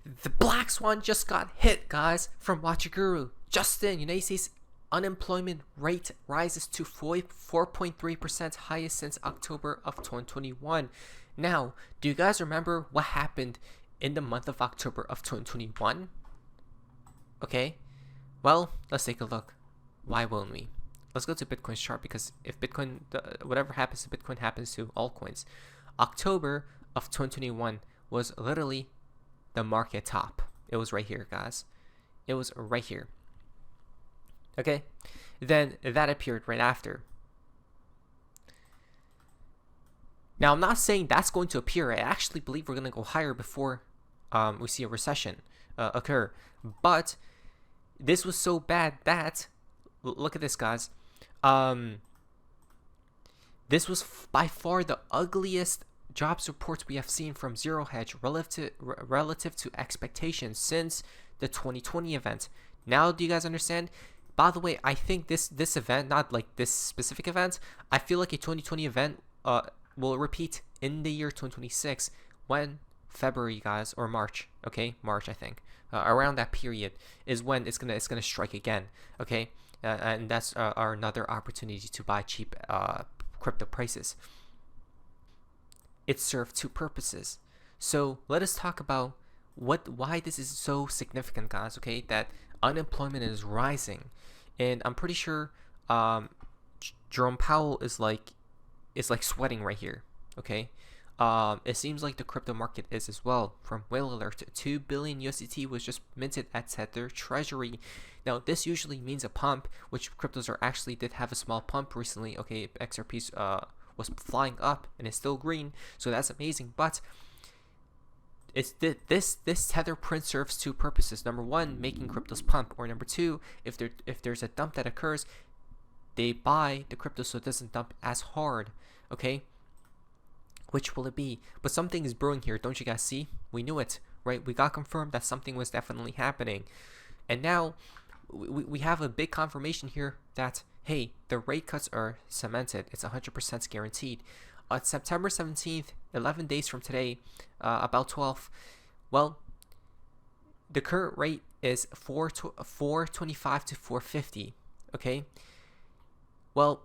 The black swan just got hit, guys, from Watcher Guru. Justin, United States unemployment rate rises to 4.3%, highest since October of 2021. Now, do you guys remember what happened in the month of October of 2021? Okay, well, let's take a look. Why won't we? Let's go to Bitcoin's chart, because if Bitcoin, whatever happens to Bitcoin happens to altcoins. October of 2021 was literally the market top. It was right here, guys. It was right here. Okay, then that appeared right after. Now, I'm not saying that's going to appear. I actually believe we're going to go higher before we see a recession occur. But this was so bad that, look at this, guys. This was by far the ugliest jobs reports we have seen from Zero Hedge relative to expectations since the 2020 event. Now, do you guys understand? By the way, I think this event, not like this specific event, I feel like a 2020 event will repeat in the year 2026 when February, guys, or March. Okay, March, I think. Around that period is when it's gonna strike again. Okay, and that's our another opportunity to buy cheap crypto prices. It served two purposes. So let us talk about why this is so significant, guys. Okay, that unemployment is rising, and I'm pretty sure Jerome Powell is like sweating right here. Okay, it seems like the crypto market is as well. From whale alert, 2 billion USDT was just minted at Tether Treasury. Now this usually means a pump, which cryptos did have a small pump recently. Okay, XRP's was flying up and it's still green, so that's amazing. But it's this Tether print serves two purposes. Number one, making cryptos pump, or number two, if there's a dump that occurs, they buy the crypto so it doesn't dump as hard. Okay, which will it be? But something is brewing here, don't you guys see? We knew it, right? We got confirmed that something was definitely happening, and now we have a big confirmation here that, hey, the rate cuts are cemented. It's 100% guaranteed. On September 17th, 11 days from today, about 12, well, the current rate is 425 to 450. Okay, well,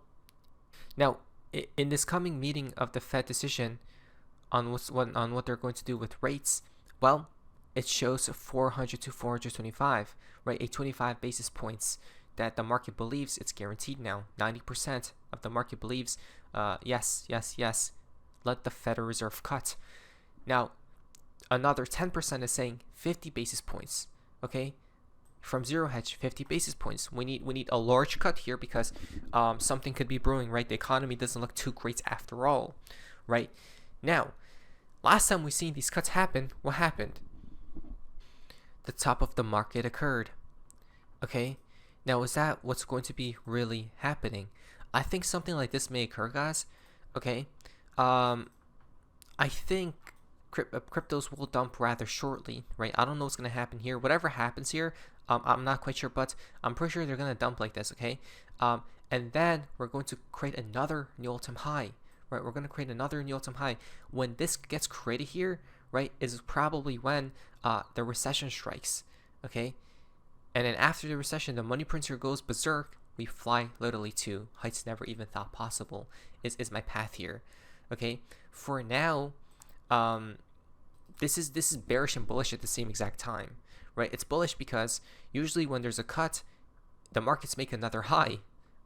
now in this coming meeting of the Fed decision on what they're going to do with rates, well, it shows 400 to 425, right? A 25 basis points that the market believes it's guaranteed now. 90% of the market believes, yes, let the Federal Reserve cut. Now, another 10% is saying 50 basis points, okay? From Zero Hedge, 50 basis points. We need a large cut here because something could be brewing, right? The economy doesn't look too great after all, right? Now, last time we seen these cuts happen, what happened? The top of the market occurred, okay? Now, is that what's going to be really happening? I think something like this may occur, guys, okay? I think cryptos will dump rather shortly, right? I don't know what's going to happen here. Whatever happens here, I'm not quite sure, but I'm pretty sure they're going to dump like this, okay? And then we're going to create another new all-time high, right? We're going to create another new all-time high. When this gets created here, right, is probably when the recession strikes, okay? And then after the recession, the money printer goes berserk. We fly literally to heights never even thought possible. Is my path here, okay? For now, this is bearish and bullish at the same exact time, right? It's bullish because usually when there's a cut, the markets make another high,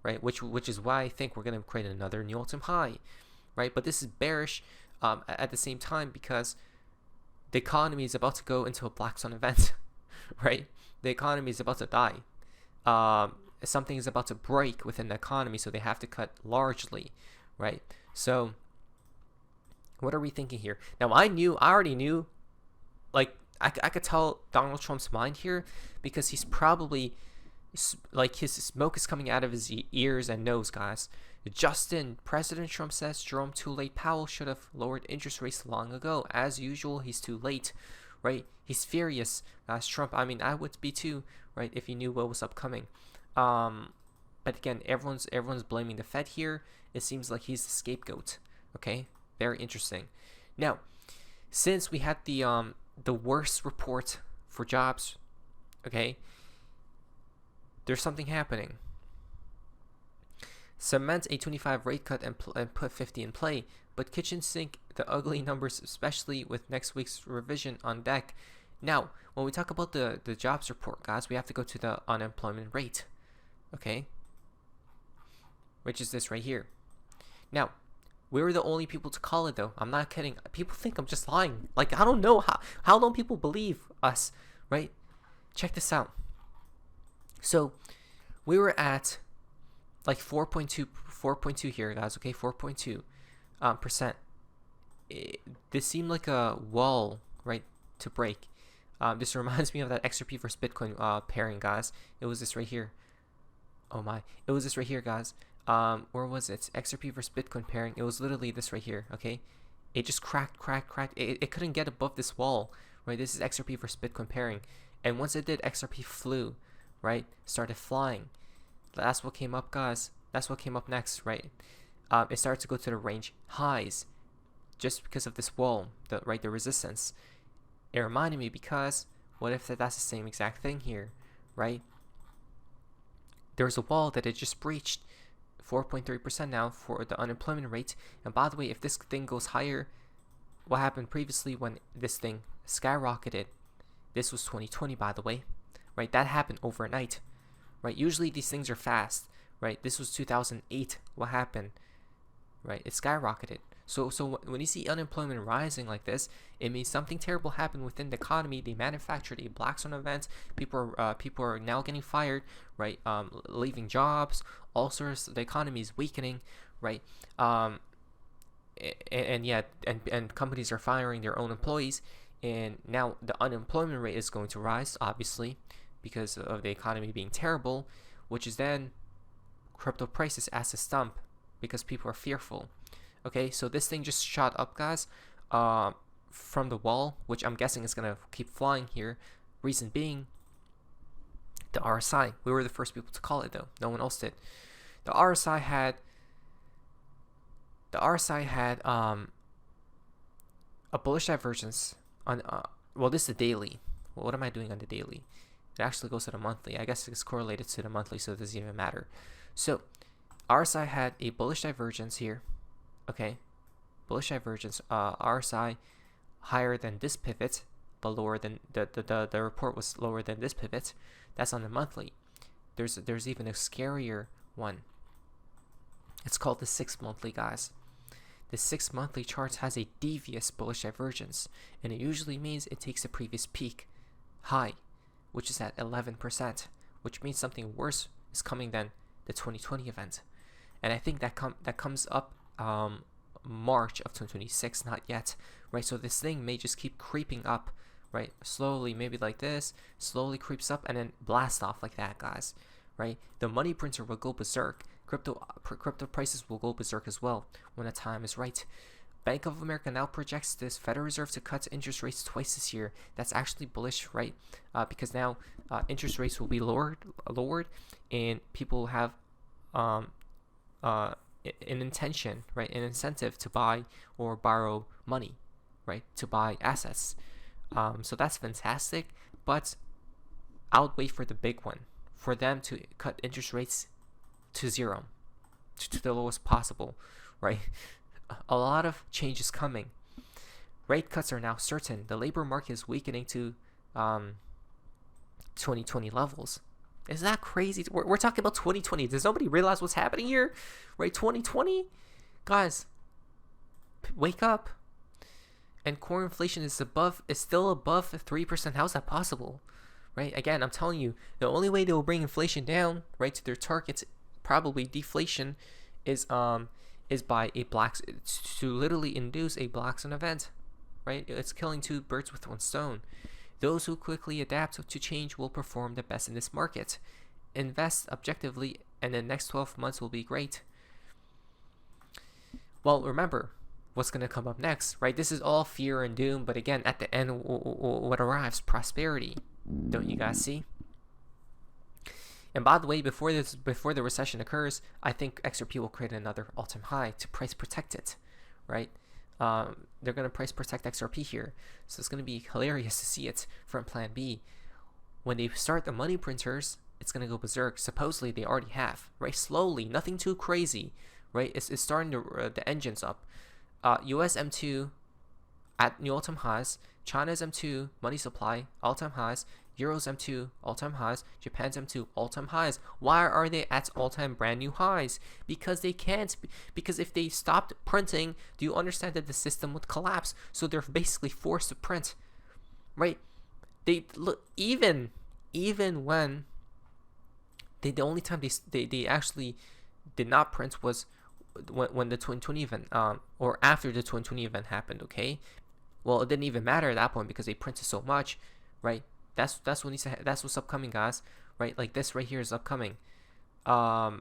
right? Which is why I think we're gonna create another new all-time high, right? But this is bearish at the same time because the economy is about to go into a black swan event, right? The economy is about to die. Something is about to break within the economy, so they have to cut largely, right? So what are we thinking here? Now, I already knew, like, I could tell Donald Trump's mind here because he's probably, like, his smoke is coming out of his ears and nose, guys. Justin, President Trump says Jerome too late. Powell should have lowered interest rates long ago. As usual, he's too late, right? He's furious as Trump. I mean, I would be too, right, if he knew what was upcoming. But again, everyone's blaming the Fed here. It seems like he's the scapegoat. Okay, very interesting. Now, since we had the the worst report for jobs, okay, there's something happening. Cement a 25 rate cut and put 50 in play, but kitchen sink the ugly numbers, especially with next week's revision on deck. Now, when we talk about the jobs report, guys, we have to go to the unemployment rate, okay, which is this right here. Now, we were the only people to call it, though. I'm not kidding. People think I'm just lying. Like, I don't know how don't people believe us, right? Check this out. So, we were at like 4.2 here, guys. Okay, 4.2 percent. This seemed like a wall, right, to break. This reminds me of that XRP versus Bitcoin pairing, guys. It was this right here. Oh my! It was this right here, guys. Where was it? XRP versus Bitcoin pairing. It was literally this right here. Okay, it just cracked. It couldn't get above this wall, right? This is XRP versus Bitcoin pairing, and once it did, XRP flew, right? Started flying. That's what came up, guys. That's what came up next, right? It started to go to the range highs, just because of this wall, the resistance. It reminded me, because what if that's the same exact thing here, right? There's a wall that it just breached. 4.3% now for the unemployment rate. And by the way, if this thing goes higher, what happened previously when this thing skyrocketed? This was 2020, by the way, right? That happened overnight, right? Usually these things are fast, right? This was 2008. What happened, right? It skyrocketed. So when you see unemployment rising like this, it means something terrible happened within the economy. They manufactured a black swan event. People are now getting fired, right? Leaving jobs. All sorts. The economy is weakening, right? And companies are firing their own employees, and now the unemployment rate is going to rise, obviously, because of the economy being terrible, which is then crypto prices as a stump because people are fearful. Okay, so this thing just shot up, guys, from the wall, which I'm guessing is gonna keep flying here. Reason being, the RSI. We were the first people to call it, though. No one else did. The RSI had a bullish divergence on. Well, this is the daily. Well, what am I doing on the daily? It actually goes to the monthly. I guess it's correlated to the monthly, so it doesn't even matter. So, RSI had a bullish divergence here. Okay, bullish divergence. RSI higher than this pivot, but lower than the report was lower than this pivot. That's on the monthly. There's even a scarier one. It's called the 6 monthly, guys. The 6 monthly chart has a devious bullish divergence, and it usually means it takes the previous peak high, which is at 11%, which means something worse is coming than the 2020 event. And I think that comes up March of 2026, not yet, right? So this thing may just keep creeping up, right? Slowly, maybe like this, slowly creeps up and then blast off like that, guys, right? The money printer will go berserk. Crypto prices will go berserk as well when the time is right. Bank of America now projects this Federal Reserve to cut interest rates twice this year. That's actually bullish, right? Because now interest rates will be lowered, and people have an intention, right, an incentive to buy or borrow money, right, to buy assets. So that's fantastic, but I would wait for the big one, for them to cut interest rates to zero, to the lowest possible, right? A lot of change is coming. Rate cuts are now certain. The labor market is weakening to 2020 levels. Isn't that crazy? We're talking about 2020. Does nobody realize what's happening here? Right, 2020? Guys, wake up. And core inflation is still above 3%. How's that possible? Right? Again, I'm telling you, the only way they will bring inflation down, right, to their targets, probably deflation, is by to literally induce a black swan event. Right? It's killing two birds with one stone. Those who quickly adapt to change will perform the best in this market. Invest objectively, and the next 12 months will be great. Well, remember what's going to come up next, right? This is all fear and doom, but again, at the end, what arrives? Prosperity. Don't you guys see? And by the way, before the recession occurs, I think XRP will create another all-time high to price protect it, right? they're going to price protect XRP here. So it's going to be hilarious to see it from plan B. When they start the money printers, it's going to go berserk. Supposedly they already have, right? Slowly, nothing too crazy, right? It's starting to, the engines up. US M2 at new all-time highs. China's M2 money supply all-time highs. Euro's M2 all-time highs. Japan's M2 all-time highs. Why are they at all-time brand new highs? Because they can't. Because if they stopped printing, do you understand that the system would collapse? So they're basically forced to print, right? They look even when the only time they actually did not print was when the 2020 event or after the 2020 event happened. Okay, well, it didn't even matter at that point because they printed so much, right? That's what needs to that's what's upcoming, guys, right? Like this right here is upcoming. I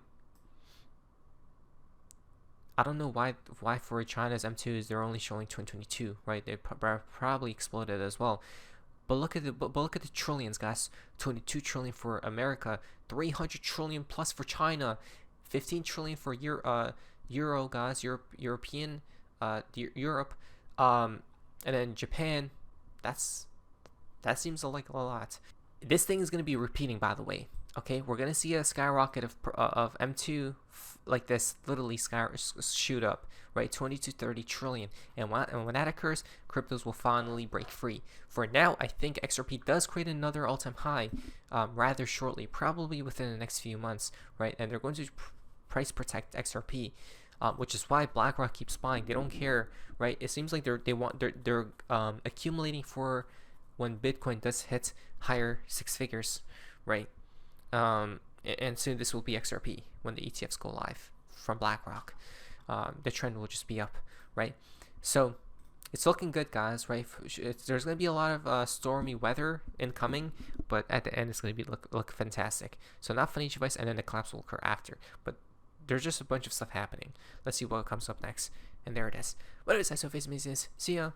don't know why for China's M2s they're only showing 2022, right? They probably exploded as well. But look at the trillions, guys. 22 trillion for America, 300 trillion plus for China, 15 trillion for Euro, guys. European, Europe, and then Japan. That seems like a lot. This thing is gonna be repeating, by the way. Okay, we're gonna see a skyrocket of M2 like this, literally shoot up, right? 20 to 30 trillion, and when that occurs, cryptos will finally break free. For now, I think XRP does create another all-time high rather shortly, probably within the next few months, right? And they're going to price protect XRP, which is why BlackRock keeps buying. They don't care, right? It seems like they're accumulating for when Bitcoin does hit higher six figures, right? And soon this will be XRP when the ETFs go live from BlackRock. The trend will just be up, right? So it's looking good, guys, right? There's going to be a lot of stormy weather incoming, but at the end it's going to be look fantastic. So not financial advice, and then the collapse will occur after. But there's just a bunch of stuff happening. Let's see what comes up next. And there it is. What is ISO Face Business? See ya.